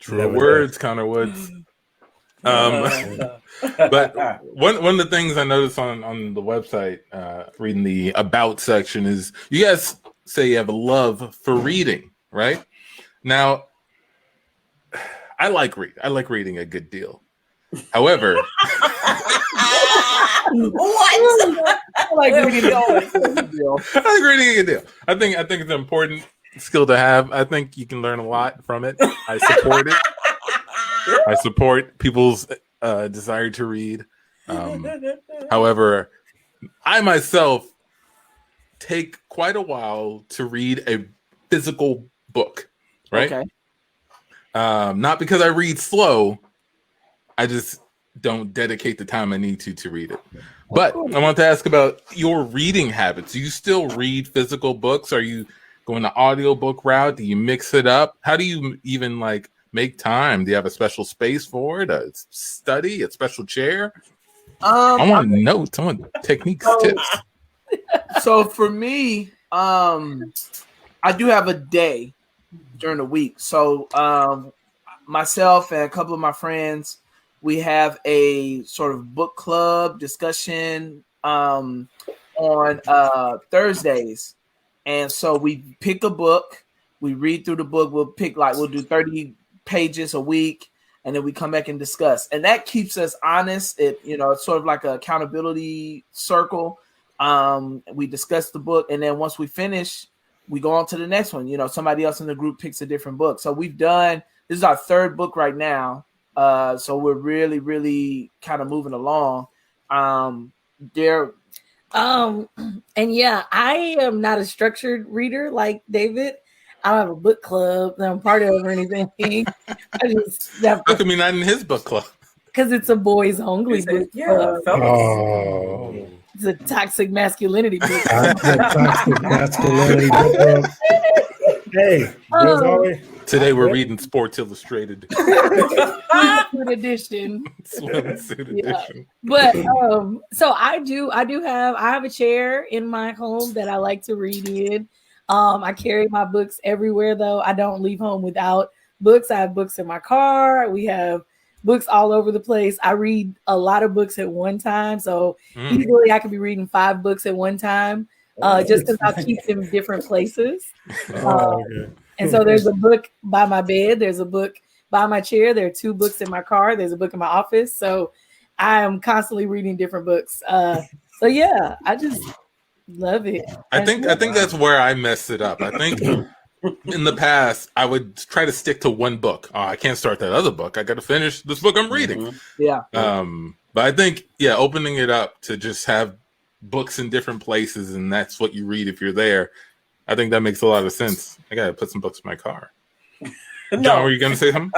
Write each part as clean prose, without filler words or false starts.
True words, Connor Woods. But one of the things I noticed on the website, reading the about section, is you guys say you have a love for reading, right? Now, I like reading a good deal. However, what? I like reading a good deal. I like reading a good deal. I think it's an important skill to have. I think you can learn a lot from it. I support it. I support people's desire to read. However, I myself take quite a while to read a physical book, right? Okay. Not because I read slow, I just don't dedicate the time I need to read it. But I want to ask about your reading habits. Do you still read physical books? Are you going the audiobook route? Do you mix it up? How do you even make time? Do you have a special space for it? A study? A special chair? I want notes. I want techniques, tips. So for me, I do have a day during the week. So myself and a couple of my friends, we have a sort of book club discussion on Thursdays. And so we pick a book, we read through the book, we'll do 30 pages a week, and then we come back and discuss. And that keeps us honest. It's sort of like an accountability circle. We discuss the book, and then once we finish, we go on to the next one. Somebody else in the group picks a different book. So this is our third book right now. So we're really, really kind of moving along. And yeah, I am not a structured reader like David. I don't have a book club that I'm part of or anything. How come you're not in his book club? Because it's a boys only book club. Oh. It's a toxic masculinity book. Toxic masculinity book club. Hey, there's always. Today we're reading Sports Illustrated. Swimsuit edition. Edition. But so I have a chair in my home that I like to read in. I carry my books everywhere though. I don't leave home without books. I have books in my car. We have books all over the place. I read a lot of books at one time. So usually I could be reading 5 books at one time. Just because I'll keep them in different places. And so there's a book by my bed. There's a book by my chair. There are 2 books in my car. There's a book in my office. So I am constantly reading different books. So yeah, I just love it. I think that's where I messed it up. I think in the past I would try to stick to one book. Oh, I can't start that other book. I got to finish this book I'm reading. Yeah. But I think opening it up to just have books in different places, and that's what you read if you're there. I think that makes a lot of sense. I gotta put some books in my car. John, were you gonna say something?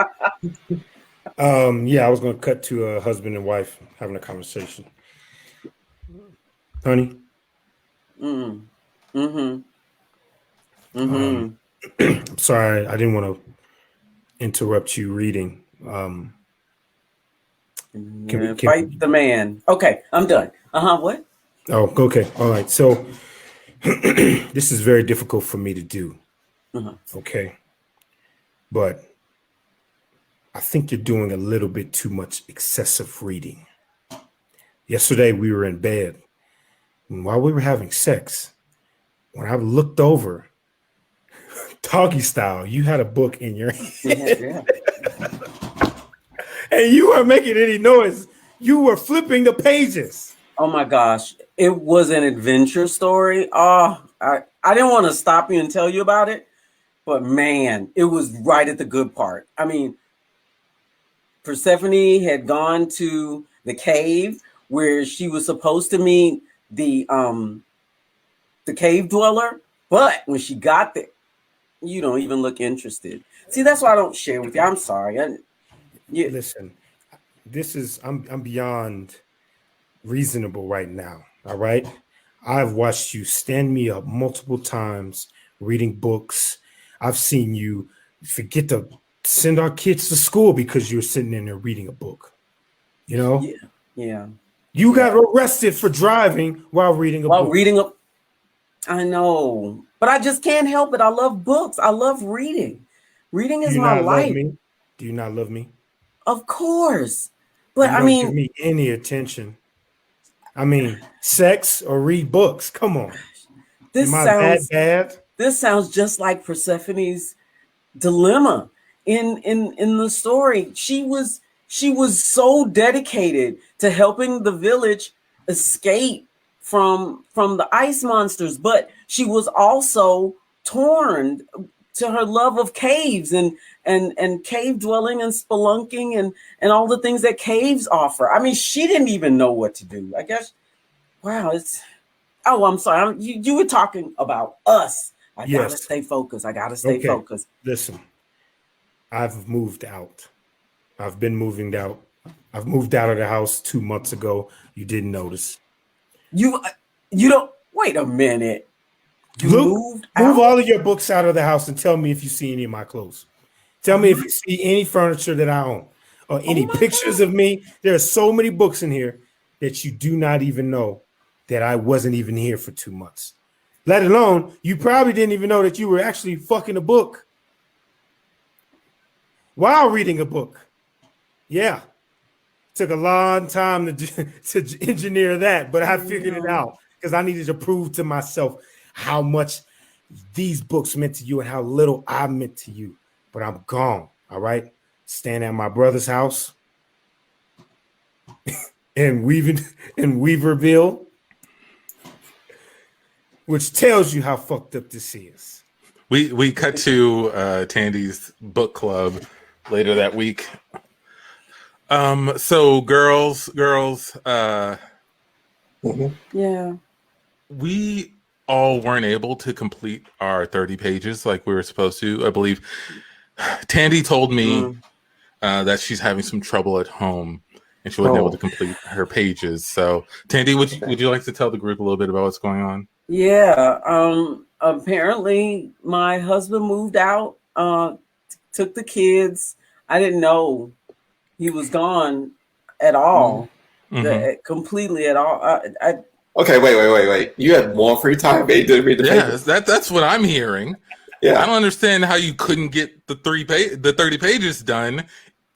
Yeah, I was gonna cut to a husband and wife having a conversation. Honey. Sorry, I didn't want to interrupt you reading. Fight the man. Okay, I'm done. What? Oh, okay. All right. So this is very difficult for me to do. Okay. But I think you're doing a little bit too much excessive reading. Yesterday we were in bed, and while we were having sex, when I looked over, doggy style, you had a book in your hand. And you weren't making any noise. You were flipping the pages. Oh my gosh. It was an adventure story. I didn't want to stop you and tell you about it, but man, it was right at the good part. I mean, Persephone had gone to the cave where she was supposed to meet the cave dweller, but when she got there, you don't even look interested. See, that's why I don't share with you. I'm sorry. Listen, I'm beyond reasonable right now. All right. I've watched you stand me up multiple times reading books. I've seen you forget to send our kids to school because you're sitting in there reading a book. You know? Yeah. You got arrested for driving while reading a book. I know, but I just can't help it. I love books. I love reading. Reading is my life. Do you not love me? Of course. But You I don't mean, give me any attention. I mean, sex or read books. Come on. this Am I that bad? sounds just like Persephone's dilemma in the story. She was so dedicated to helping the village escape from the ice monsters, but she was also torn to her love of caves and cave dwelling and spelunking and all the things that caves offer. I mean, she didn't even know what to do. I guess. Wow, it's. Oh, I'm sorry. You were talking about us. I gotta stay focused. I gotta stay focused. Listen, I've moved out. I've been moving out. I've moved out of the house 2 months ago. You didn't notice. You don't. Wait a minute. Move all of your books out of the house and tell me if you see any of my clothes. Tell me if you see any furniture that I own or any pictures of me. There are so many books in here that you do not even know that I wasn't even here for 2 months. Let alone, you probably didn't even know that you were actually fucking a book while reading a book. Yeah. Took a long time to engineer that, but I figured it out because I needed to prove to myself how much these books meant to you and how little I meant to you. But I'm gone, all right? Staying at my brother's house in Weaverville, which tells you how fucked up this is. We cut to Tandy's book club later that week. So girls, yeah, we all weren't able to complete our 30 pages like we were supposed to. I believe Tandy told me that she's having some trouble at home and she wasn't able to complete her pages. So Tandy, would you like to tell the group a little bit about what's going on? Yeah. Apparently my husband moved out, took the kids. I didn't know he was gone at all, completely at all. Okay, wait. You had more free time, but you didn't read the papers. That's what I'm hearing. Yeah. I don't understand how you couldn't get the 30 pages done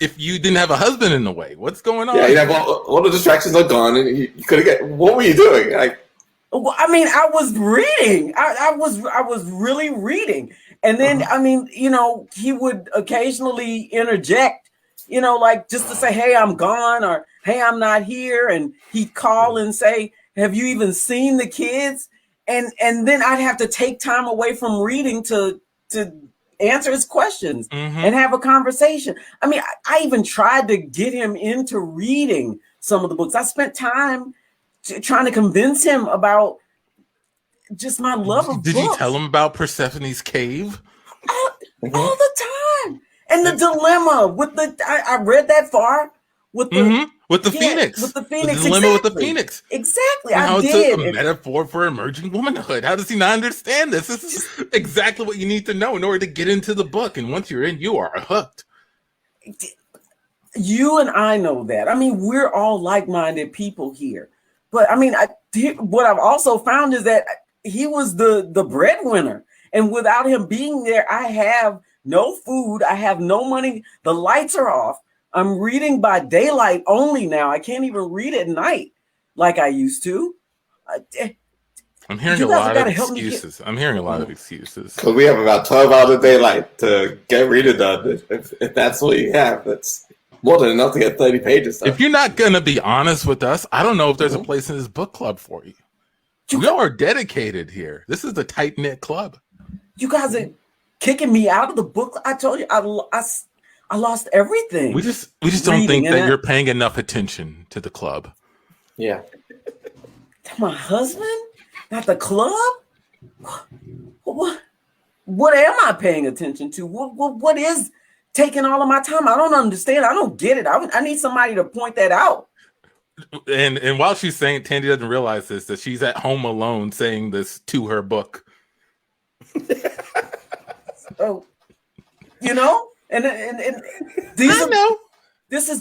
if you didn't have a husband in the way. What's going on? Yeah, all the distractions are gone, and you could have what were you doing? Well, I mean, I was reading. I was really reading, and then I mean, he would occasionally interject, like just to say, "Hey, I'm gone," or "Hey, I'm not here," and he'd call and say, "Have you even seen the kids?" And then I'd have to take time away from reading to answer his questions and have a conversation. I mean, I even tried to get him into reading some of the books. I spent time trying to convince him about just my love of books. Did you tell him about Persephone's cave? All the time. And the dilemma with I read that far with the Phoenix. With the Phoenix. The dilemma with the Phoenix. Exactly. And how I did. It's a metaphor for emerging womanhood. How does he not understand this? This is exactly what you need to know in order to get into the book. And once you're in, you are hooked. You and I know that. I mean, we're all like-minded people here. But I mean, what I've also found is that he was the breadwinner. And without him being there, I have no food. I have no money. The lights are off. I'm reading by daylight only now. I can't even read at night like I used to. I'm hearing a lot of excuses. I'm hearing a lot of excuses. Because we have about 12 hours of daylight to get reading done. If that's what you have, that's more than enough to get 30 pages done. If you're not going to be honest with us, I don't know if there's a place in this book club for you. We are dedicated here. This is a tight-knit club. You guys are kicking me out of the book. I told you, I lost everything. We just don't think that you're paying enough attention to the club. Yeah. My husband? Not the club? What am I paying attention to? What is taking all of my time? I don't understand. I don't get it. I need somebody to point that out. And while she's saying, Tandy doesn't realize this, that she's at home alone saying this to her book. Oh, and these I know. This is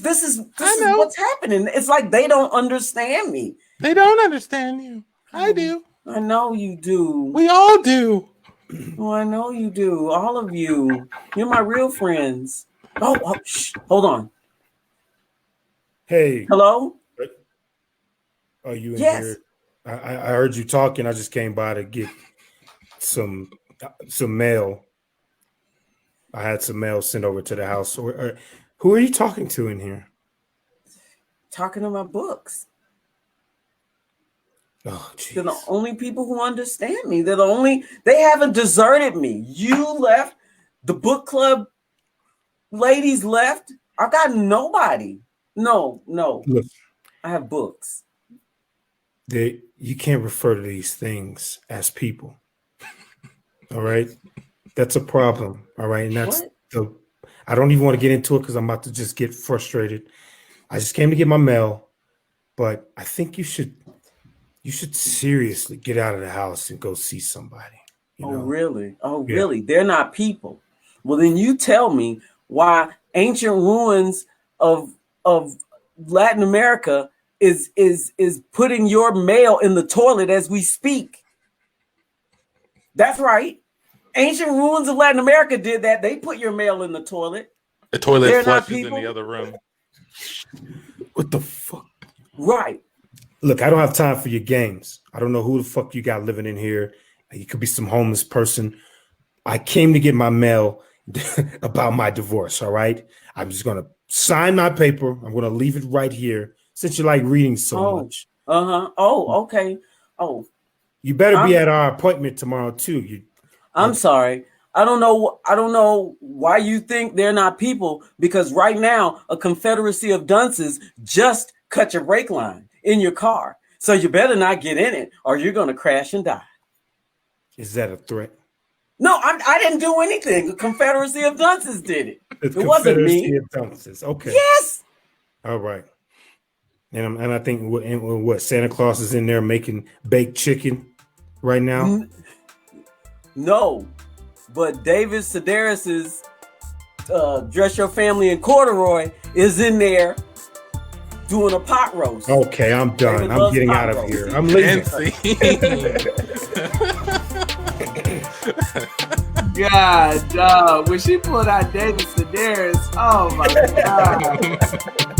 what's happening. It's like they don't understand me. They don't understand you. I do. I know you do. We all do. Oh, I know you do. All of you. You're my real friends. Shh, hold on. Hey, Hello? are you in Yes. here? I heard you talking. I just came by to get some mail. I had some mail sent over to the house. Who are you talking to in here? Talking about books. Oh, They're the jeez. only people who understand me. They haven't deserted me. You left. The book club ladies left. I've got nobody. No. Look, I have books. you can't refer to these things as people. All right? That's a problem. All right? And that's I don't even want to get into it because I'm about to just get frustrated. I just came to get my mail, but I think you should seriously get out of the house and go see somebody. You know? Really? Oh, Yeah. really? They're not people. Well, then you tell me why ancient ruins of Latin America is putting your mail in the toilet as we speak. That's right. Ancient ruins of Latin America did that. They put your mail in the toilet. The toilet They're not flushes in people. the other room. What the fuck? Right. Look, I don't have time for your games. I don't know who the fuck you got living in here. You could be some homeless person. I came to get my mail about my divorce, all right? I'm just going to sign my paper. I'm going to leave it right here since you like reading so much. Uh-huh. Oh, okay. Oh. You better be at our appointment tomorrow, too. I'm sorry. I don't know why you think they're not people, because right now a confederacy of dunces just cut your brake line in your car. So you better not get in it or you're going to crash and die. Is that a threat? No, I didn't do anything. The confederacy of dunces did it. It wasn't me. Of dunces. Okay. Yes. All right. And I think what Santa Claus is in there making baked chicken right now. No, but David Sedaris's Dress Your Family in Corduroy is in there doing a pot roast. Okay, I'm done. David I'm getting out of roast. here. I'm leaving. God, when she pulled out David Sedaris, oh my God.